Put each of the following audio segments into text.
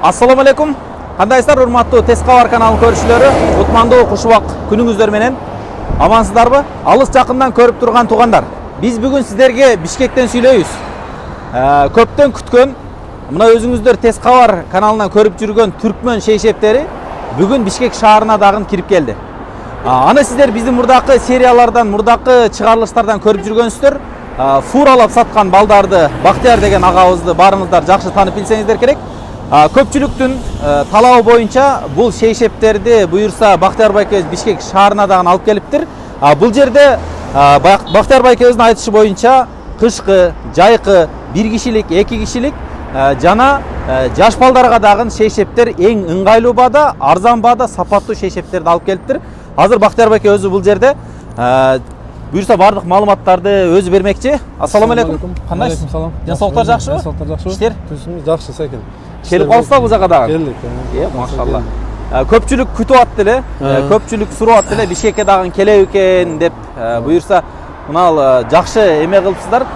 Assalamu alaikum. Кандайсыздар, урматтуу Тескабар каналынын көрүүчүлөрү? Утмандуу кушубак күнүңүздөр менен амансыздарбы? Алыс жакындан көрүп турган туугандар. Биз бүгүн сиздерге Бишкектен сүйлөйбүз. Көптөн күткөн, мына өзүңүздөр Тескабар каналынан көрүп жүргөн түркмөн шейшептери бүгүн Бишкек шаарына дагы кирип келди. Аны сиздер биздин мурдакы сериялардан, мурдакы чыгарылыштардан көрүп жүргөнсүздөр. Фуралап саткан балдарды, Бактияр деген агабызды баарыңыздар жакшы таанып билсеңиздер керек. Көпчүлүктүн талабы боюнча бул шейшептерди буюрса Бактияр байкебиз Бишкек шаарына дагы алып келиптир. Бул жерде Бактияр байкебиздин айтышы боюнча кышкы, жайкы, бир кишилик, эки кишилик жана жаш балдарга дагы шейшептер эң ыңгайлуу баада, арзан баада, сапаттуу шейшептерди алып келиптир. Азыр Бактияр байке өзү бул жерде буюрса бардык маалыматтарды өзү бермекчи. Ассаламу алейкум. Кандайсыз? Денсаулыктар жакшыбы? Денсаулыктар жакшыбы? Иштер? Түзүмүз жакшы экен. Келип калсыздар бул жака дагы? Келдик. Машалла. Көпчүлүк күтүп атты эле, көпчүлүк сурап атты эле, Бишкекке дагы келеби экен деп буюрса, мына жакшы эме кылыпсыздар.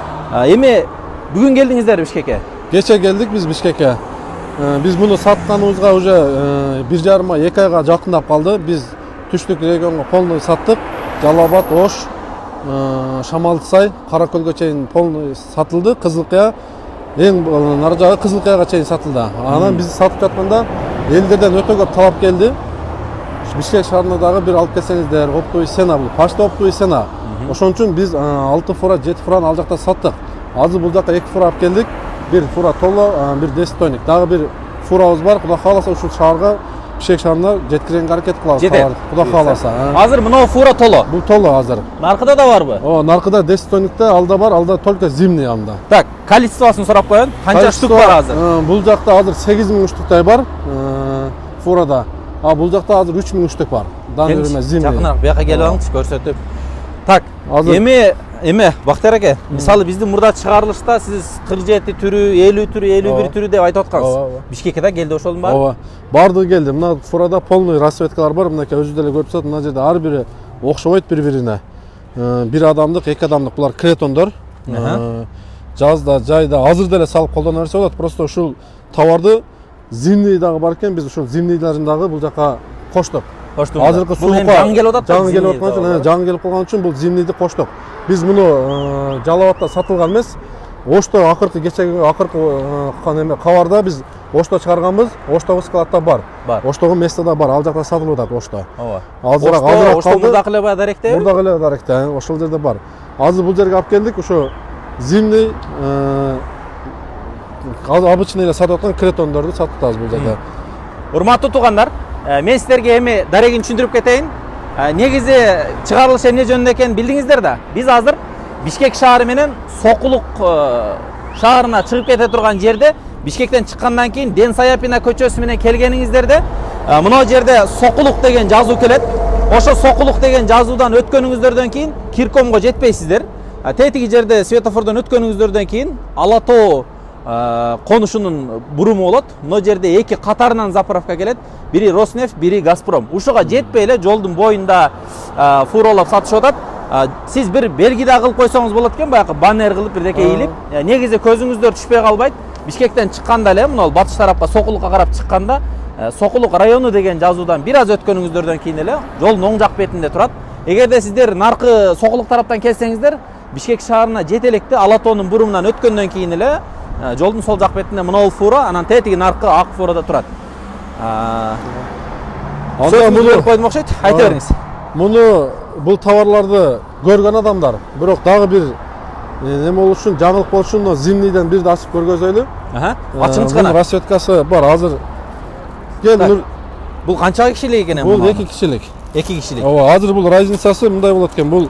Эми бүгүн келдиңиздер Бишкекке? Кече келдик биз Бишкекке. Биз муну сатканыбызга уже 1,5-2 айга жакындап калды. Биз түштүк регионго полный саттык. Жалал Абад, Ош, Шамалдысай, Каракөлгө чейин полный сатылды. Кызылкая эң нары жагы Кызылкаяга чейин сатылды. Анан биз сатып жатканда элдерден өтө көп талап келди. Бишкек шаарына дагы бир алып келсеңиздер, оптовый сена бул. Почта оптовый сена. Ошон үчүн биз 6 фура, 7 фураны ал жакта саттык. Азыр бул жакка 2 фура алып келдик. Бир фура толо, бир 10 тонник. Дагы бир фурабыз бар. Кудай кааласа ушул шаарга Бишкек шаарына жеткиренге аракет кылабыз. Кудай кааласа. Азыр мына фура толо. Бул толо азыр. Наркыда да барбы? Наркыда 10 тонникте алда бар, алда только зимний анда. Так, количествосын сурап коеюн. Канча штук бар азыр? Бул жакта азыр 8000 штуктай бар фурада. Бул жакта азыр 3000 штук бар. Данный зимний. Жакыныраак бияка келип алыңызчы, көрсөтүп. Так, эме Бактияр аке, мисалы биздин мурда чыгарылышта сиз 47 түрү, 50 түрү, 51 түрү деп айтып аткансыз. Бишкекке да келди ошолдун баары? Ооба. Бардыгы келди. Мына фурада полный расцветкалар бар. Мынакей өзү деле көрүп атат. Мына жерде ар бири окшобойт бири-бирине. Бир адамдык, эки адамдык булар кретондор. Жазда, жайда азыр деле салып колдоно берсе болот. Просто ушул товарды зимний дагы бар экен. Биз ушул зимнийлерин дагы бул жака коштук. Азыркы суукка жаңы келип атат. Жаңы келип аткан үчүн, жаңы келип калган үчүн бул зимнийди коштук. Биз муну Жалал Абадта сатылган эмес. Ошто акыркы кечеги кабарда биз Ошто чыгарганбыз. Оштогу складта бар. Оштогу местода бар. Ал жакта сатылып атат Ошто. Ооба. Азыраак калды. Ошто мурдакы эле даректе? Мурдакы эле даректе, ошол жерде бар. Азыр бул жерге алып келдик. Ошо зимний обычный эле сатып аткан кретондорду сатып атабыз бул жерде. Урматтуу туугандар, мен сиздерге эми дарегин түшүндүрүп кетейин. Негизи чыгарылыш эмне жөнүндө экенин билдиңиздер да. Биз азыр Бишкек шаары менен Сокулук шаарына чыгып кете турган жерде, Бишкектен чыккандан кийин Ден Саяпина көчөсү менен келгениңиздерде, мына жерде Сокулук деген жазуу келет. Ошо Сокулук деген жазуудан өткөнүңүздөрдөн кийин Киркомго жетпейсиздер. Тетиги жерде светофордон өткөнүңүздөрдөн кийин Ала Тоо конушунун буруму болот. Мына жерде эки катарынан заправка келет. Бири Роснефть, бири Газпром. Ушуга жетпей эле жолдун боюнда фуралап сатышып атат. Сиз бир белги да кылып койсоңуз болот экен, баягы баннер кылып бирдеке ийилип. Негизи көзүңүздөр түшпөй калбайт. Бишкектен чыкканда эле, мына батыш тарапка Сокулукка карап чыкканда, Сокулук району деген жазуудан бир аз өткөнүңүздөрдөн кийин эле жолдун оң жак бетинде турат. Эгерде сиздер наркы Сокулук тараптан келсеңиздер, Бишкек шаарына жете электе Ала Тоонун бурумунан өткөндөн кийин эле жолдун сол жак бетинде мына фура, анан тетиги наркы ак фурада турат. Анда муну койдум окшойт. Айта бериңиз. Муну бул товарларды көргөн адамдар, бирок дагы бир неме болуш үчүн, жаңылык болуш үчүн зимнийден бирди ачып көргөзөлү. Ачыңыз кана. Расцветкасы бар. Азыр кел. Бул канча кишилик экен эми? Бул 2 кишилик. 2 кишилик. Ооба, азыр бул разницасы мындай болот экен. Бул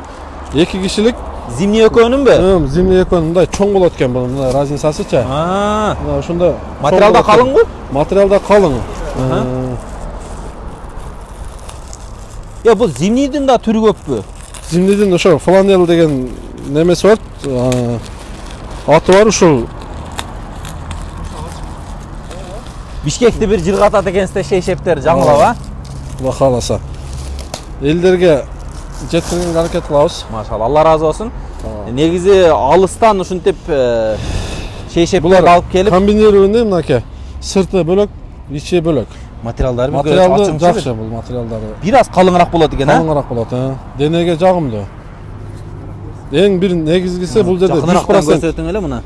2 кишилик. Зимний экөөнүнбү? Зимний экөөнүн мындай чоң болот экен бул, мындай разницасычы. Мына ошондо материалда калыңбы? Материалда калың. Бул зимнийдин да түрү көппү? Зимнийдин ошо фланел деген немеси бар. Аты бар ушул. Бишкекти бир жыргатат экенсиздер шейшептер, жаңылап, Кудай кааласа. Элдерге жеткиргенге аракет кылабыз. Машалла, Алла разы болсун. Негизи алыстан ушинтип шейшептерди алып келип, комбинированный мынакей. Сырты бөлөк, içi bölök. Материалдары Материалды жакшы бул материалдары. Бир аз калыңыраак болот экен, а? Калыңыраак болот, денеге жагымдуу. Эң бир негизгиси бул жерде 100% көрсөтүң эле мына.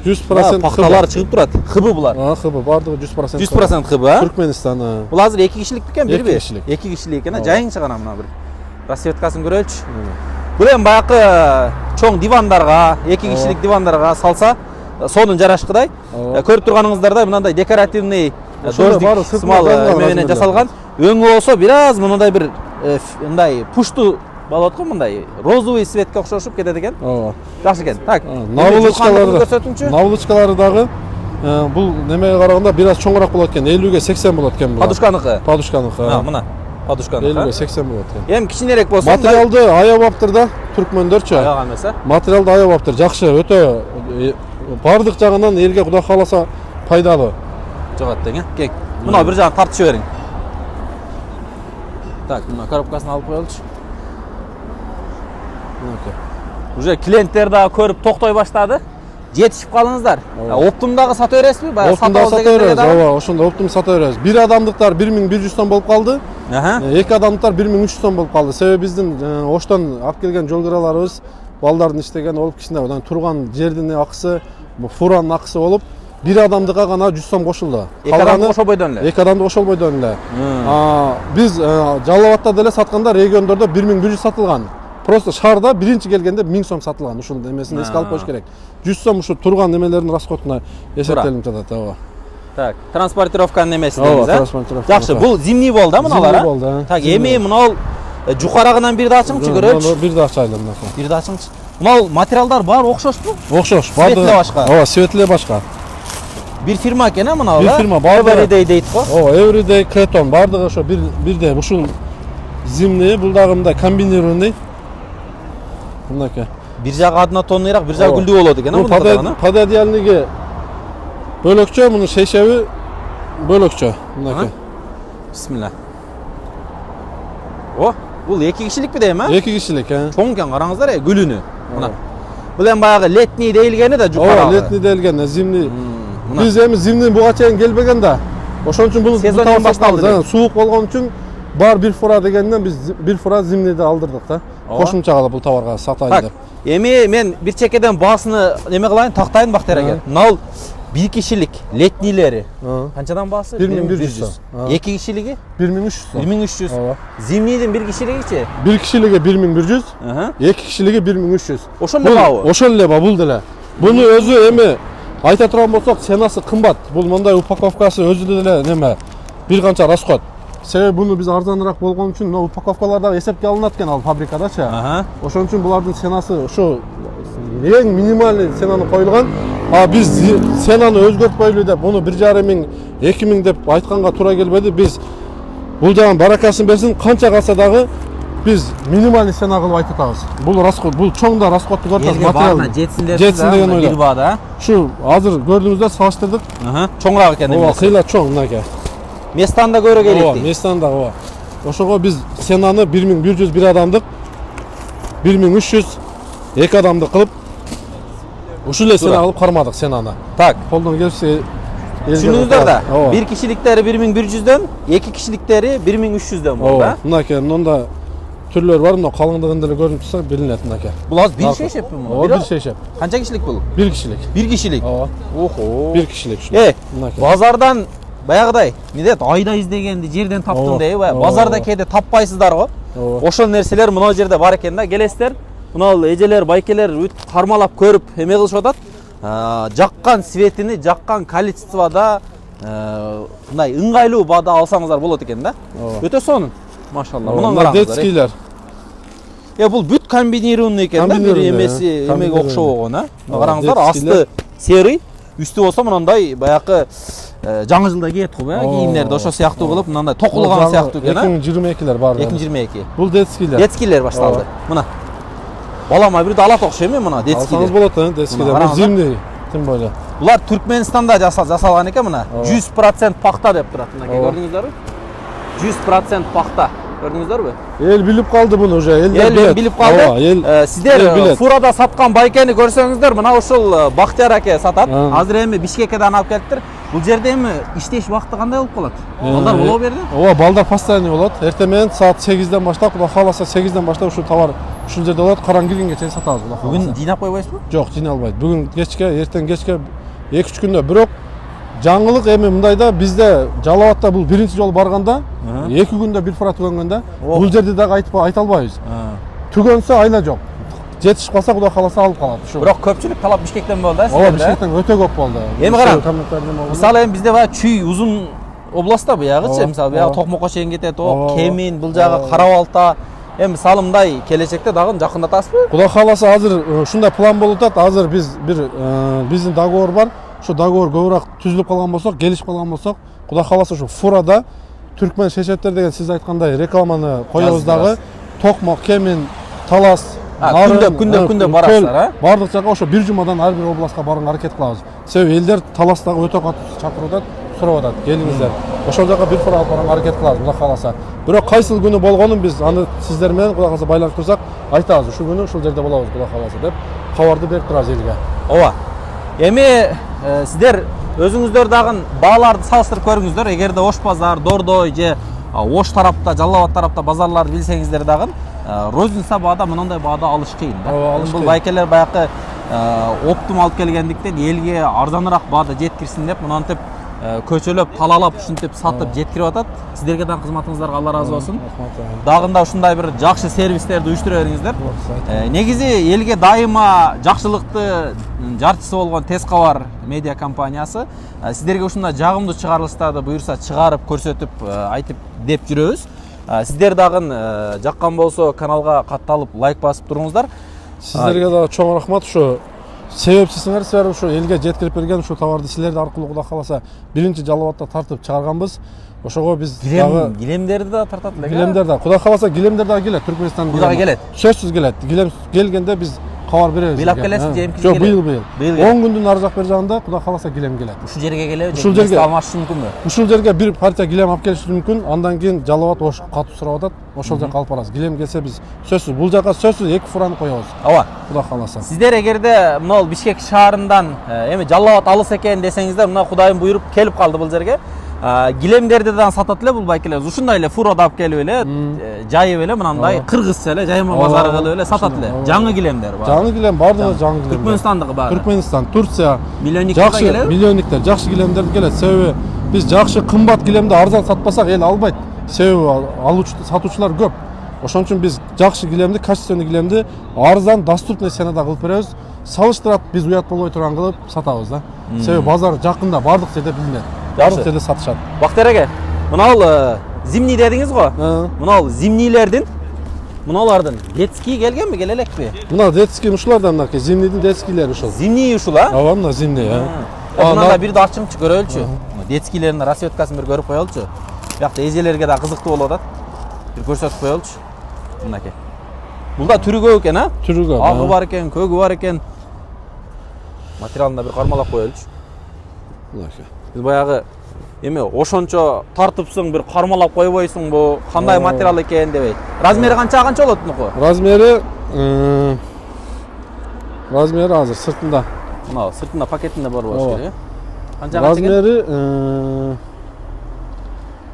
100% Пакталар чыгып турат. Хыбы булар. Хыбы бардыгы 100%. 100% хыбы, а? Түркменистан. Бул азыр 2 кишилик бекен, бирби? 2 кишилик. 2 кишилик экен, жайың чыгана мына бир. Расцветкасын көрөлүчү. Бул эми баягы чоң дивандарга, 2 кишилик дивандарга салса, сонун жарашкыдай. Көрүп турганыңыздардай мындай декоративный дождик сымал менен жасалган. Өңү болсо бир аз мындай бир мындай пушту болот го, мындай розовый цветке окшошуп кетет экен. Ооба. Жакшы экен. Так. Наволочкалары дагы бул немеге караганда бир аз чоңураак болот экен. 50ге 80 болот экен бул. Подушканыкы. Подушканыкы. Мына. Подушканыкы. 50ге 80 болот экен. Эми кичинерээк болсо материалды аябаптыр да түркмөндөрчү. Аяк эмес, а? Материалды аябаптыр. Жакшы, өтө бардык жагынан элге Кудай кааласа пайдалуу. Жогат тең, кек. Мына бир жагын тартып жибериң. Так, мына коробкасын алып коелучу. Уже клиенттер да көрүп токтой баштады. Жетишип калыңыздар. Оптумдагы сата бересизби? Баягы Оптумда сата беребиз, ооба, ошондо оптум сата беребиз. Бир адамдыктар 1100 сом болуп калды. Эки адамдыктар 1300 сом болуп калды. Себеби биздин Оштон алып келген жол кыраларыбыз балдардын иштеген олуп кичине, одан турган жердин акысы, фуранын акысы болуп, бир адамдыкка гана 100 сом кошулду. Эки адамды кошо бойдон эле. Эки адамды кошо бойдон эле. Биз Жалал Абадта деле сатканда региондордо 1100 сатылган. Просто шаарда биринчи келгенде 1000 сом сатылган. Ушул эмесин эске алып коюш керек. 100 сом ушу турган немелердин расходуна эсептелип жатат, ооба. Так, транспортировканын немеси дейбиз, а? Транспортировка. Жакшы, бул зимний болду, мыналар, а? Зимний болду. Так, эми мынау жукарагынан бир да ачыңчы көрөлүчү. Бир да ачайлы мынакей. Бир да ачыңчы. Мынау материалдар баары окшошпу? Окшош, бардыгы. Светле башка. Ооба, светле башка. Бир фирма экен, а мынау, Бир фирма, бардыгы. Everyday дейт го. Ооба, Everyday Creton бардыгы ошо бирдей. Ушул зимний, бул дагы мындай комбинированный. Мынакей. Бир жагы адына тонныйраак, бир жагы күлдүү болот экен, а мында. Пододеяльниги бөлөкчө, мунун шейшеби бөлөкчө. Мынакей. Бисмилlah. О, бул 2 кишиликпи дейм, а? 2 кишилик, Чоң экен, караңыздар, күлүнү. Мына. Бул эми баягы летний дейилгени да жукарагы. Ооба, летний дейилген, зимний. Биз эми зимний буга чейин келбеген да. Ошон үчүн бул сезон башталды. Суук болгон үчүн бар бир фура дегенден биз бир фура зимнийди алдырдык да. Кошумчага бул товарга сатайын деп. Эми мен бир чекеден баасыны неме кылайын, тактайын бактереге. Мынау 1 кишилик летнийлери. Канчадан баасы? 1100. 2 кишилиги? 1300. 1300. Зимнийдин 1 кишилигичи? 1 кишилиги 1100, 2 кишилиги 1300. Ошол эле бабы? Ошол эле ба, бул деле. Буну өзү эми айта турган болсок, ценасы кымбат. Бул мындай упаковкасы өзү деле неме, бир канча расход. Себеби буну биз арзаныраак болгон үчүн мына упаковкаларда эсепке алынат экен ал фабрикадачы. Ошон үчүн булардын ценасы ошо эң минимальный ценаны коюлган. Биз ценаны өзгөртпөйлү деп, буну 1,5 миң, 2 миң деп айтканга туура келбеди. Биз бул жагын баракасын берсин, канча калса дагы биз минимальный цена кылып айтып атабыз. Бул расход, бул чоң да расходту көрсөтөт, материал. Жетсин деген ойдо. Бир баада. Ушу азыр көрдүңүздөр, салыштырдык. Чоңураак экен эмес. Ооба, кыйла чоң мынакей. Местанда көрө келет. Ооба, местанда, ооба. Ошого биз ценаны 1100 бир адамдык, 1300 2 адамдык кылып ушул эле цена кылып кармадык ценаны. Так, колдон келсе түшүнүңүздөр да. 1 кишиликтери 1100дөн, 2 кишиликтери 1300дөн болду, а? Мынакей, мында түрлөр бар, мына калыңдыгын деле көрүнүп турса билинет мынакей. Бул азыр бир шейшеппи бул? Ооба, бир шейшеп. Канча кишилик бул? 1 кишилик. 1 кишилик. Ооба. Охо. 1 кишилик ушу. Мынакей. Базардан баягыдай, не дейт, айда издегенди жерден таптым дейби, базарда кээде таппайсыздар го. Ошол нерселер мына жерде бар экен да. Келесиздер, мына эжелер, байкелер бүт кармалап көрүп эме кылышып атат. Жаккан светини, жаккан количествода мындай ыңгайлуу баада алсаңыздар болот экен да. Өтө сонун. Машалла. Мына караңыздар. Детскийлер. Бул бүт комбинированный экен да, бир эмеси эмеге окшобогон, а? Караңыздар, асты серый, үстү болсо мындай баягы жаңы жылда кийет го, кийимдерди ошо сыяктуу кылып, мындай токулган сыяктуу экен, а? 2022лер бар. 2022. Бул детскийлер. Детскийлер башталды. Мына. Балама бирди алат окшойм мына детскийлер. Алсаңыз болот, детскийлер. Бул зимний, тем более. Булар Түркменстанда жасалган экен мына. 100% пахта деп турат. Мына көрдүңүздөрбү? 100% пахта. Көрдүңүздөрбү? Эл билип калды буну уже. Эл билип калды. Сиздер фурада саткан байкени көрсөңүздөр, мына ушул Бактияр аке сатат. Азыр эми Бишкекеден алып келиптир. Бул жерде эми иштеш убакыты кандай болуп калат? Балдар болобу берди? Ооба, балдар постоянный болот. Эртең менен саат 8ден баштап, Кудай кааласа 8ден баштап ушул товар ушул жерде болот. Караң киргенге чейин сатабыз, Кудай кааласа. Бүгүн жыйнап койбойсузбу? Жок, жыйнай албайт. Бүгүн кечке, эртең кечке 2-3 күндө. Бирок жаңылык эми мындайда, бизде Жалал-Абадта бул биринчи жолу барганда 2 күндө бир фара түгөнгөндө, бул жерде дагы айта албайбыз. Түгөнсө айла жок. Жетишип калса, Кудай кааласа алып калат. Бирок көпчүлүк талап Бишкектен болду, Ооба, Бишкектен өтө көп болду. Эми караң. Мисалы эми бизде баягы Чүй узун областта буягычы, мисалы буягы Токмокко чейин кетет, Кемин, бул жагы Карабалта. Эми мисалы мындай келечекте дагы жакындатасызбы? Кудай кааласа азыр ушундай план болуп атат. Азыр биз биздин договор бар. Ошо договор көбүрөөк түзүлүп калган болсок, келишип калган болсок, Кудай кааласа ушу Фурада Түркмен шешеттер деген сиз айткандай рекламаны коебуз дагы. Токмок, Кемин, Талас, күндө барасыздар, а? Бардык жака ошо бир жумадан ар бир областка барууга аракет кылабыз. Себеби элдер Таластагы өтө катуу чакырып атат, сурап атат, келиңиздер. Ошол жака бир фара алып барууга аракет кылабыз, Кудай кааласа. Бирок кайсыл күнү болгонун биз аны сиздер менен Кудай кааласа байланыштырсак, айтабыз, ушул күнү ушул жерде болобуз, Кудай кааласа деп кабарды берип турабыз элге. Ооба. Эми сиздер өзүңүздөр дагы бааларды салыштырып көрүңүздөр. Эгерде Ош базар, Дордой же Ош тарапта, Жалал-Абад тарапта базарларды билсеңиздер дагы розница баада мындай баада алыш кыйын да. Бул байкелер баягы оптум алып келгендиктен элге арзаныраак баада жеткирсин деп мынантип көчөлөп, талалап, ушинтип сатып жеткирип атат. Сиздерге дагы кызматыңыздарга Алла разы болсун. Дагында ушундай бир жакшы сервистерди уюштура бериңиздер. Негизи элге дайыма жакшылыкты жарчысы болгон Тез кабар медиа компаниясы сиздерге ушундай жагымдуу чыгарылыштарды буюрса чыгарып көрсөтүп айтып деп жүрөбүз. Сиздер дагы жаккан болсо каналга катталып лайк басып туруңуздар. Сиздерге дагы чоң рахмат. Ушу себепчисиңер силер ушу элге жеткирип берген ушу товарды силерди аркылуу Кудай кааласа биринчи Жалал-Абадта тартып чыгарганбыз. Ошого биз дагы килемдерди да тартат элек. Килемдер да, Кудай кааласа килемдер дагы келет, Түркмөнстан дагы келет. Сөзсүз келет. Килем келгенде биз кабар беребиз. Быйыл келесиз же эмки? Жок, быйыл. 10 күндүн ары жак бери жагында Кудай кааласа килем келет. Ушул жерге келеби? Ушул жерге алмашыш мүмкүнбү? Ушул жерге бир партия килем алып келиши мүмкүн. Андан кийин Жалал-Абад Ош катуу сурап атат. Ошол жака алып барабыз. Килем келсе биз сөзсүз бул жака сөзсүз 2 фураны коебуз. Ооба. Кудай кааласа. Сиздер эгерде мына Бишкек шаарындан эми Жалал-Абад алыс экен десеңиздер, мына Кудайым буйруп келип калды бул жерге. Килемдерди да сатат эле бул байкелер. Ушундай эле фурада алып келип эле, жайып эле мынандай кыргызча эле жайма базары кылып эле сатат эле. Жаңы килемдер бар. Жаңы килем бардыгы жаңы килем. Түркмөнстандыгы бар. Түркмөнстан, Турция. Миллионниктер келеби? Миллионниктер жакшы килемдер келет. Себеби биз жакшы кымбат килемди арзан сатпасак эл албайт. Себеби алуучу сатуучулар көп. Ошон үчүн биз жакшы килемди, качественный килемди арзан, доступный ценада кылып беребиз. Салыштырат биз уят болбой турган кылып сатабыз да. Себеби базар жакында бардык жерде билинет. Бардык жерде сатышат. Бактар эге, мынау зимний дедиңиз го? Мынау зимнийлердин, мыналардын детский келгенби, келе элекпи? Мына детский ушулардан мынакей, зимнийдин детскийлери ушул. Зимний ушул, а? Ооба, мына зимний, Мынада бирди ачыңчы көрөлүчү. Детскийлердин расветкасын бир көрүп коелучу. Биякта эжелерге да кызыктуу болуп атат. Бир көрсөтүп коелучу. Мынакей. Бул да түрү көп экен, а? Түрү көп. Агы бар экен, көгү бар экен. Материалында бир кармалап коелучу. Мынакей. Биз баягы эми ошончо тартыпсың, бир кармалап койбойсуң, бу кандай материал экен дебей. Размери канча болот муну? Размери азыр сыртында. Мына сыртында пакетинде бар болуш керек, э? Канча Размери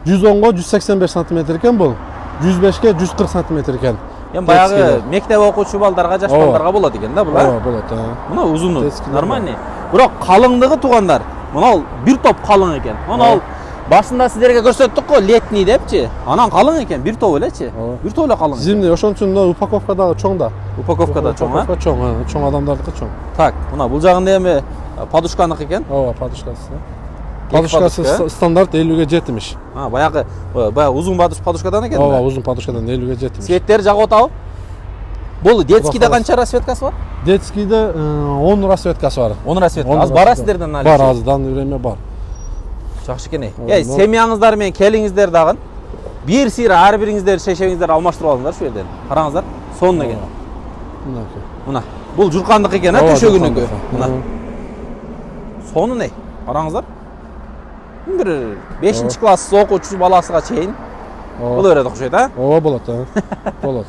110го 185 см экен бул. 105ке 140 см экен. Эми баягы мектеп окуучу балдарга, жаш балдарга болот экен да бул, а? Ооба, болот, Мына узуну нормальный. Бирок калыңдыгы туугандар, мына бир топ калың экен. Мына башында сиздерге көрсөттүк го, летний депчи. Анан калың экен, бир топ элечи. Бир топ эле калың. Зимний, ошон үчүн мына упаковкада чоң да. Упаковкада чоң, а? Чоң адамдардыкы чоң. Так, мына бул жагында эми подушканыкы экен. Ооба, подушкасы. Подушкасы стандарт 50ге 70. Баягы узун подушкадан экен. Ооба, узун подушкадан 50ге 70. Светтери жагып атабы? Бул детскийде канча расветкасы бар? Детскийде 10 расветкасы бар. 10 расветка. Аз бара сиздерден али? Бар, аз дан время бар. Жакшы экен. Семьяңыздар менен келиңиздер дагы. Бир сыйра ар бириңиздер шешеңиздер алмаштырып алыңыздар шу жерден. Караңыздар, сонун экен. Мынакей. Мына, бул журкандык экен, а төшөгүнүкү. Мына. Сонун эй. Караңыздар. Бир 5-класс окуучу баласыга чейин боло берет окшойт, а? Ооба, болот, болот.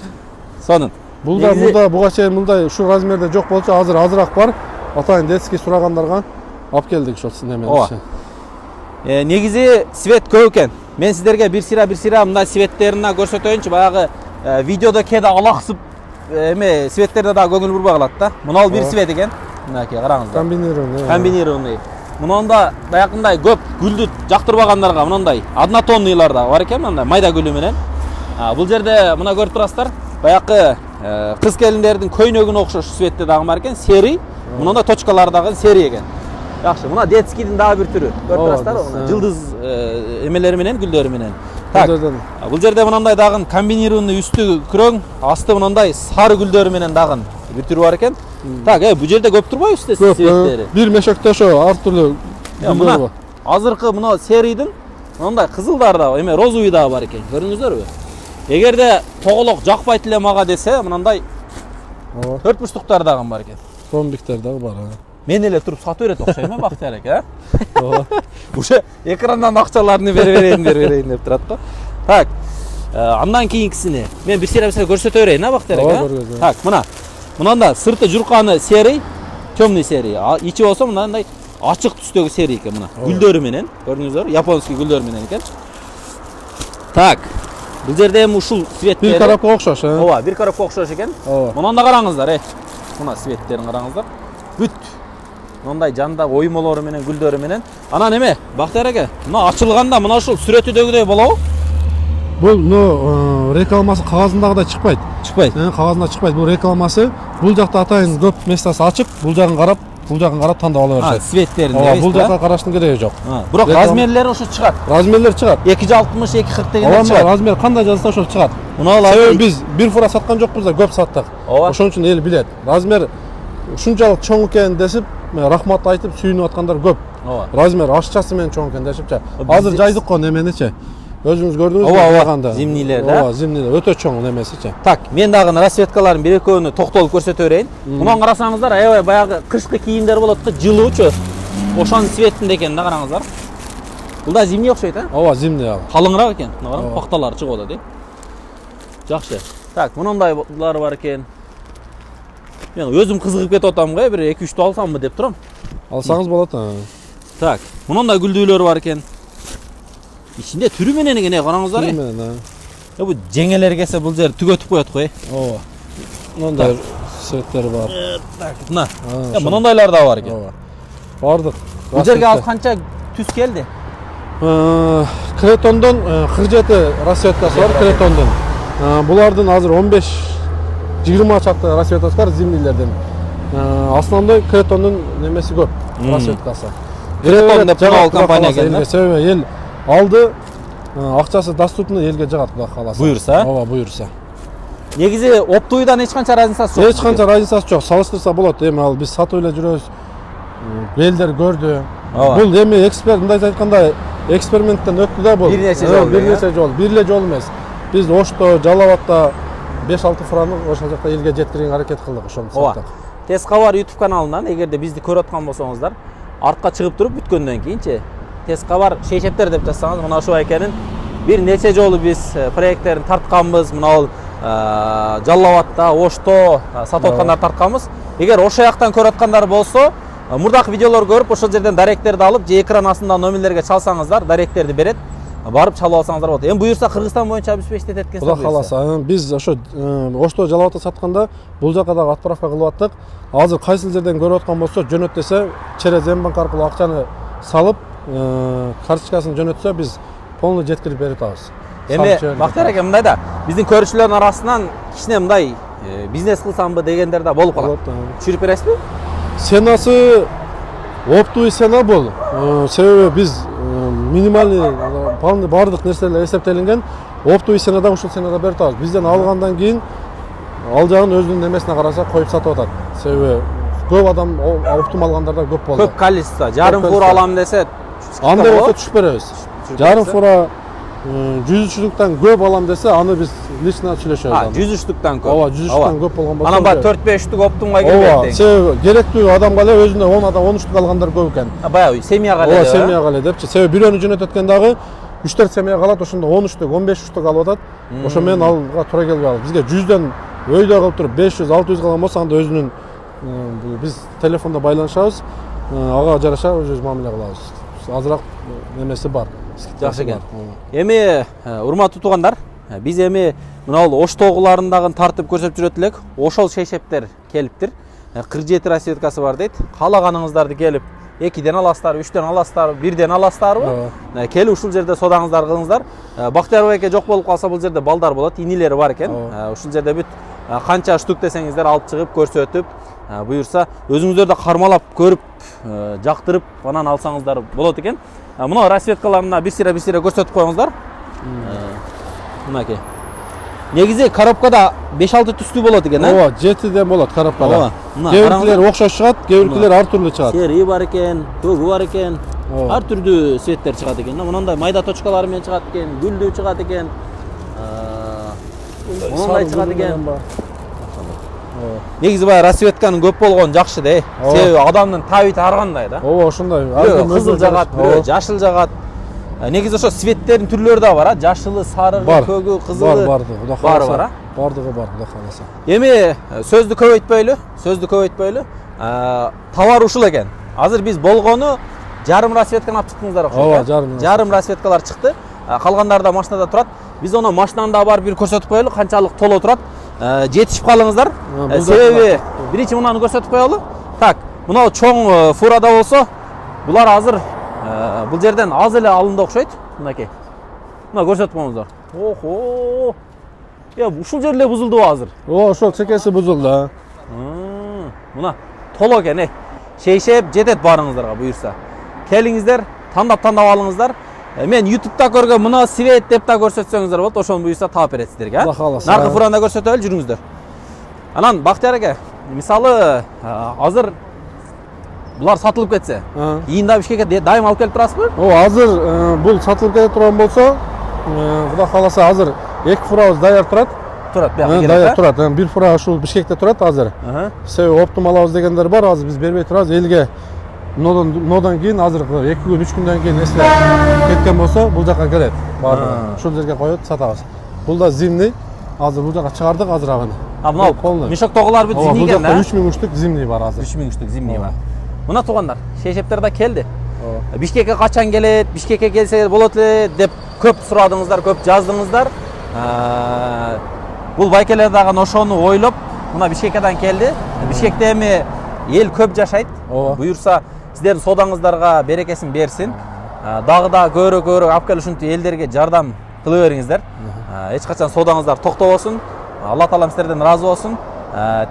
Сонун. Булда буга чейин мындай ушул размерде жок болчу, азыр азыраак бар. Атайын детский сурагандарга алып келдик ошол немен. Негизи свет көп экен. Мен сиздерге бир сыйра мындай светтерин көрсөтөйүнчү. Баягы видеодо кээде алаксып эме светтерде да көңүл бурбай калат да. Мына бир свет экен. Мынакей караңыздар. Комбинированный. Мындай баягындай көп гүлдү жактырбагандарга мындай однотонныйлар да бар экен, мындай майда гүлү менен. Бул жерде мына көрүп турасыздар. Баягы кыз келиндердин көйнөгүнө окшош светте дагы бар экен, серый. Мындай точкалар дагы серый экен. Жакшы, мына детскийдин дагы бир түрү. Көрүп турасыздар, жылдыз эмелери менен, гүлдөрү менен. Так. Бул жерде мындай дагы комбинированный үстү күрөң, асты мындай сары гүлдөрү менен дагы бир түрү бар экен. Так, бул жерде көп турбайбы светтери? Бир мешекте ошо ар түрлүү гүлдөр бар. Азыркы мына серийдин мындай кызылдар да, эме розовый дагы бар экен. Көрдүңүздөрбү? Эгерде тоголок жакпайт эле мага десе, мындай 4 бурчтуктар дагы бар экен. Томбиктер дагы бар. Мен эле туруп сатып берет окшойм, Бактияр аке, Уже экрандан акчаларını берейин деп турат го. Так. Андан кийинкисини мен бир сыйра көрсөтө берейин, Бактияр аке. Так, мына. Мынанда сырты журканы серый, темный серый. Ичи болсо мындай ачык түстөгү серый экен мына. Гүлдөрү менен, көрдүңүздөр, японский гүлдөр менен экен. Так. Бул жерде эми ушул светтер бир коробка окшош, Ооба, бир коробка окшош экен. Мынанда караңыздар, Мына светтерин караңыздар. Бүт мындай жанда оймолору менен, гүлдөрү менен. Анан эме, Бактияр аке, мына ачылганда мына ушул сүрөтүдөгүдөй болобу? Бул рекламасы кагазындагыдай чыкпайт. Чыкпайт. Кагазында чыкпайт. Бул рекламасы. Бул жакта атайын көп местасы ачып, бул жагын карап тандап ала беришет. Светтерин дейбиз. Бул жакка караштын кереги жок. Бирок размерлери ошо чыгат. Размерлер чыгат. 260, 240 дегендер чыгат. Размер кандай жазса ошол чыгат. Мына биз бир фура саткан жокпуз да, көп саттык. Ошон үчүн эл билет. Размер ушунчалык чоң экен десип, рахмат айтып сүйүнүп аткандар көп. Размер ашчасы менен чоң экен дешипчи. Азыр жайдык го неменичи. Өзүңүз көрдүңүзбү байганда? Зимнийлер да? Ооба, зимнийлер өтө чоң немесичи. Так, мен дагы расветкаларын бир экөөнү токтолуп көрсөтө берейин. Мунан карасаңыздар, аябай баягы кышкы кийимдер болот го, жылуучу. Ошонун цветинде экен да, караңыздар. Бул да зимний окшойт, Ооба, зимний ал. Калыңыраак экен. Мына караң, пакталары чыгып атат, Жакшы. Так, мынандайлар бар экен. Мен өзүм кызыгып кетип атам го, бир 2-3 алсамбы деп турам. Алсаңыз болот. Так, мынандай гүлдүүлөр бар экен. Ичинде түрү менен экен, караңыздар. Түрү менен, Бу жеңелер келсе бул жер түгөтүп коет го, Ооба. Мындай светтер бар. Так, мына. Мынандайлар да бар экен. Ооба. Бардык. Бул жерге ал канча түс келди? Кретондон 47 расветкасы бар, Кретондон. Булардын азыр 15-20 чакта расветкасы бар зимнийлерден. Основной Кретондун немеси көп, расветкасы. Кретон деп ал компания экен. Себеби эл алды, акчасы доступный, элге жыгат кудай кааласа. Буйрса? Ооба, буйрса. Негизи оптойдан эч канча разницасы жок. Эч канча разницасы жок, салыштырса болот. Эми ал биз сатып эле жүрөбүз. Белдер көрдү. Бул эми мындай айтканда эксперименттен өттү да бул. Бир нече жолу. Бир нече жолу. Бир эле жолу эмес. Биз Ошто, Жалал-Абадта 5-6 фураны ошол жакта элге жеткирүүгө аракет кылдык, ошону саттык. Тез кабар YouTube каналынан эгерде бизди көрүп аткан болсоңуздар, артка чыгып туруп бүткөндөн кийинчи Тез кабар шейшептер деп жазсаңыз, мына ушул экенин бир нече жолу биз проекттерин тартканбыз. Мына Жалал-Абадта, Ошто сатып аткандар тартканбыз. Эгер ошол жактан көрүп аткандар болсо, мурдакы видеолор көрүп, ошол жерден даректерди алып, же экран астында номерлерге чалсаңыздар, даректерди берет. Барып чалып алсаңыздар болот. Эми буюрса Кыргызстан боюнча обеспечить эткен. Кудай кааласа, биз ошо Ошто Жалал-Абадта сатканда бул жака дагы отправка кылып аттык. Азыр кайсыл жерден көрүп аткан болсо, жөнөт десе, через Мбанк аркылуу акчаны салып, карточкасын жөнөтсө, биз полный жеткирип берип атабыз. Эми Бактияр аке, мындай да биздин көрүүчүлөрдүн арасынан кичине мындай бизнес кылсамбы дегендер да болуп калат. Түшүрүп бересизби? Сенасы оптовый сена бул. Себеби биз минимальный бардык нерселер эсептелинген. Оптовый сенада ушул сенада берип атабыз. Бизден алгандан кийин ал жагын өзүнүн немесине караса коюп сатып атат. Себеби көп адам оптум алгандар да көп болду. Көп количество. Жарым фура алам десе, андай болсо түшүп беребиз. Жарым фура 100-300-дөн көп алам десе, аны биз лично сүйлөшөбүз. 100-300-дөн көп. Ооба, 100-300-дөн көп болгон болсо. Анан баары 4-5-түк оптумга кирбейт. Себеби керектүү адамга эле өзүнө 10 адам 13түк алгандар көп экен. Баягы семьяга эле. Ооба, семьяга эле депчи. Себеби бирөөнү жөнөтөткөн дагы 3-4 семья калат, ошондо 13түк, 15-түк алып атат. Ошо менен алга туура келбей калат. Бизге 100дөн өйдө кылып туруп 500-600 калган болсо, анда өзүнүн биз телефондо байланышабыз, ага жараша өз мамиле кылабыз. Азыраак немеси бар. Жакшы экен. Эми урматтуу туугандар, биз эми мына бул Ош тоголарындагы тартып көрсөтүп жүрөт элек. Ошол шейшептер келиптир. 47 рассветкасы бар дейт. Каалаганыңыздарды келип 2ден аласыздар, 3ден аласыздар, 1ден аласыздарбы? Келип ушул жерде содаңыздар кылыңыздар. Бактыяров эке жок болуп калса бул жерде балдар болот, инилери бар экен. Ушул жерде бүт канча штук десеңиздер алып чыгып көрсөтүп, буюрса өзүңүздөр да кармалап көрүп, жактырып анан алсаңыздар болот экен. Мына рассветкаларына бир сире көрсөтүп коюңуздар. Мынакей. Негизи коробкада 5-6 түстүү болот экен, Ооба, 7ден болот коробкада. Кээ-биркилер окшош чыгат, кээ-биркилер ар түрлүү чыгат. Сери бар экен, көгү бар экен. Ар түрдүү светтер чыгат экен. Мындай майда точкалар менен чыгат экен, гүлдүү чыгат экен. Мындай чыгат экен. Негизи баягы рассветканын көп болгону жакшы да. Себеби адамдын табити ар кандай да. Ооба, ошондой. Кызыл жагат, жашыл жагат. Негизи ошо светтердин түрлөрү да бар, жашылы, сарыгы, көгү, кызылы. Барды, бар. Бардыгы бар, Кудай кааласа. Эми сөздү көбөйтпөйлү. Товар ушул экен. Азыр биз болгону жарым рассветканы алып чыктыңыздар окшойт. Ооба, жарым рассветкалар чыкты. Калгандары да машинада турат. Биз оны машинаны да барып бир көрсөтүп коелу, канчалык толо турат. Жетишип калыңыздар. Себеби биринчи мунаны көрсөтүп коелу. Так, мына чоң фурада болсо, булар азыр бул жерден аз эле алынды окшойт. Мынакей. Мына көрсөтүп коюңуздар. Охо. Ушул жер эле бузулдубу азыр? Ошол чекеси бузулду. Мына толо экен, шейшеп жетет барыңыздарга буюрса. Келиңиздер, тандап алыңыздар. Мен YouTube'да көргөн мына свет деп да көрсөтсөңүздөр болот, ошону буюрса таап берет сиздерге, Кудай кааласа. Наркы фуранда көрсөтөлү жүрүңүздөр. Анан Бактияр эке, мисалы азыр булар сатылып кетсе, кийин Бишкекке дайым алып келип турасызбы? Азыр бул сатылып кете турган болсо, Кудай кааласа азыр 2 фурабыз даяр турат. Даяр турат. Бир фура ушул Бишкекте турат азыр. Себеби оптум алабыз дегендер бар, азыр биз бербей турабыз. Элге нодан кийин азыркы 2 күн 3 күндөн кийин эсле кеткен болсо, бул жака келет. Баардыгы. Ушул жерге коюп сатабыз. Бул да зимний. Азыр бул жака чыгардык азыр аганы. Мына мешок тоголор бүт зимний экен, Бул жакта 3000 штук зимний бар азыр. 3000 штук зимний бар. Мына туугандар, шейшептер да келди. Бишкекке качан келет, Бишкекке келсе болот эле деп көп сурадыңыздар, көп жаздыңыздар. Бул байкелер дагы ошону ойлоп, мына Бишкеккеден келди. Бишкекте эми эл көп жашайт. Буюрса, сиздердин содаңыздарга берекесин берсин. Дагы да көбүрөөк алып келип ушинтип элдерге жардам кыла бериңиздер. Эч качан содаңыздар токтобосун. Алла таалам сиздерден ыраазы болсун.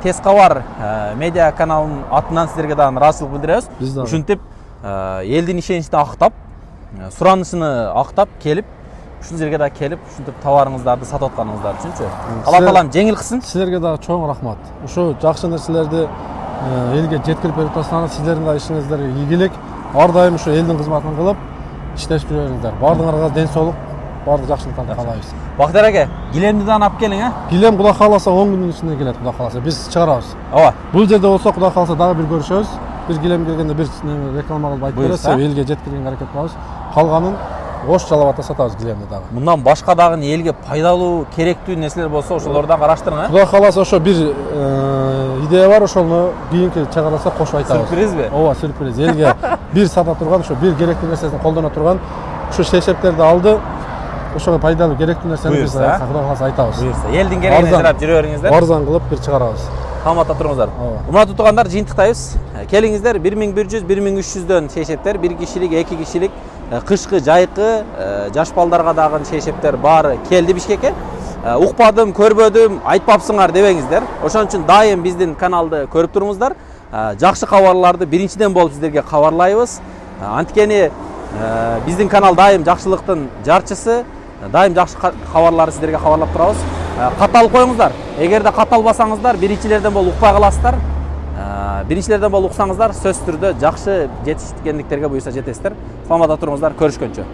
Тез кабар медиа каналынын атынан сиздерге дагы ыраазычылык билдиребиз. Ушинтип элдин ишеничин актап, суранышын актап келип, ушул жерге да келип, ушинтип товарыңыздарды сатып атканыңыздар үчүнчү. Алла таалам жеңил кылсын. Силерге дагы чоң рахмат. Ушу жакшы нерселерди элге жеткирип берип турасыңар, сиздердин да ишиңиздерге ийгилик. Ар дайым ушу элдин кызматын кылып, иштешип жүрө бериңиздер. Баардыгыңарга ден соолук, баардык жакшылыктарды каалайбыз. Бактияр эке, килемди да алып келиң, Килем Кудай кааласа 10 күндүн ичинде келет, Кудай кааласа. Биз чыгарабыз. Ооба. Бул жерде болсо Кудай кааласа дагы бир көрүшөбүз. Бир килем келгенде бир реклама кылып айтып беребиз, элге жеткиргенге аракет кылабыз. Калганын Ош Жалалбатта сатабыз килемди дагы. Мындан башка дагы элге пайдалуу, керектүү нерселер болсо, ошолорду дагы караштырың, Кудай кааласа ошо бир идея бар, ошону кийинки чыгарылса кошуп айтабыз. Сюрпризби? Ооба, сюрприз. Элге бир сата турган, ошо бир керектүү нерсесин колдоно турган, ушу шейшептерди алды. Ошого пайдалуу керектүү нерсени биз Кудай кааласа айтабыз. Буюрса, элдин керегине жарап жүрө бериңиздер. Арзан кылып бир чыгарабыз. Каматта туруңуздар. Урматтуу туугандар, жыйынтыктайбыз. Келиңиздер, 1100, 1300дөн шейшептер, 1 кишилик, 2 кишилик, кышкы, жайкы, жаш балдарга дагы шейшептер баары келди Бишкекке. Укпадым, көрбөдүм, айтпапсыңар дебеңиздер. Ошон үчүн дайым биздин каналды көрүп туруңуздар. Жакшы кабарларды биринчиден болуп сиздерге кабарлайбыз. Анткени биздин канал дайым жакшылыктын жарчысы, дайым жакшы кабарларды сиздерге кабарлап турабыз. Катталып коюңуздар. Эгерде катталбасаңыздар, биринчилерден болуп укпай каласыздар. Биринчилерден болуп уксаңыздар, сөзсүз түрдө жакшы жетишкендиктерге буюрса жетесиздер. Саламатта туруңуздар, көрүшкөнчө.